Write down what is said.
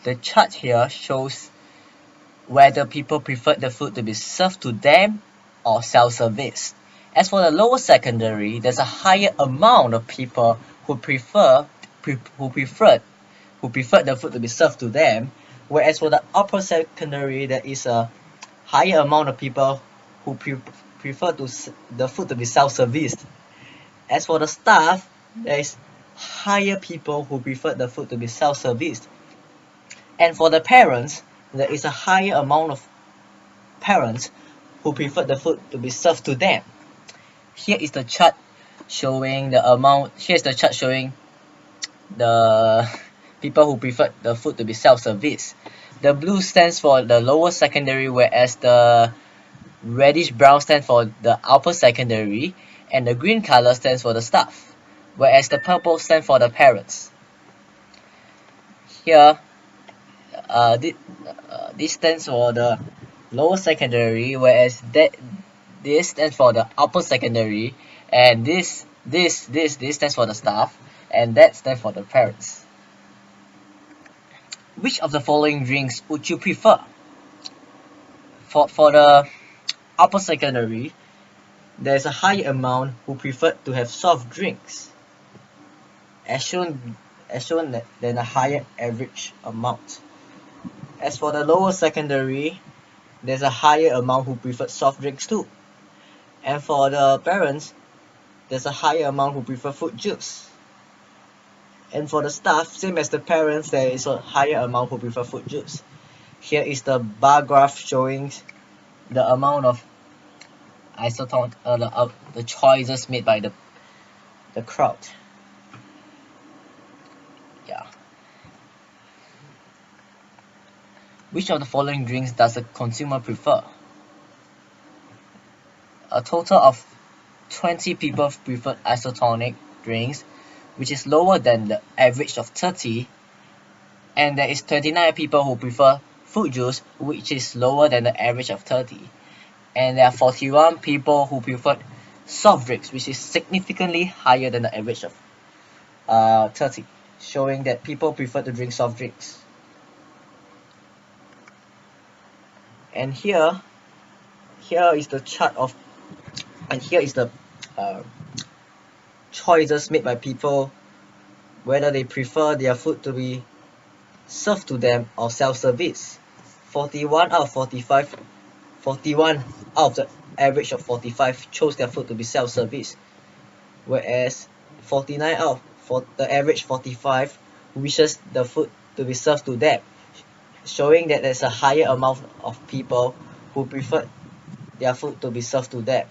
The chart here shows whether people prefer the food to be served to them or self-service. As for the lower secondary, there's a higher amount of people who preferred the food to be served to them, whereas for the upper secondary, there is a higher amount of people who prefer the food to be self-serviced. As for the staff, there is higher people who prefer the food to be self-serviced. And for the parents, there is a higher amount of parents who prefer the food to be served to them. Here is the chart showing the amount. Here's the chart showing the people who prefer the food to be self-service. The blue stands for the lower secondary, whereas the reddish brown stands for the upper secondary, and the green color stands for the staff, whereas the purple stands for the parents. Here, this stands for the lower secondary, whereas this stands for the upper secondary, and this stands for the staff, and that stands for the parents. Which of the following drinks would you prefer? For the upper secondary, there's a higher amount who prefer to have soft drinks, as shown than a higher average amount. As for the lower secondary, there's a higher amount who prefer soft drinks too. And for the parents, there's a higher amount who prefer fruit juice. And for the staff, same as the parents, there is a higher amount who prefer fruit juice. Here is the bar graph showing the amount of isotonic, the choices made by the crowd. Yeah. Which of the following drinks does a consumer prefer? A total of 20 people preferred isotonic drinks, which is lower than the average of 30, and there is 29 people who prefer fruit juice, which is lower than the average of 30, and there are 41 people who preferred soft drinks, which is significantly higher than the average of 30, showing that people prefer to drink soft drinks. And here is the chart of, and here is the choices made by people, whether they prefer their food to be served to them or self-service. 41 out of 45, 41 out of the average of 45 chose their food to be self-service, whereas 49 out of the average 45 wishes the food to be served to them, showing that there's a higher amount of people who prefer their food to be served to them.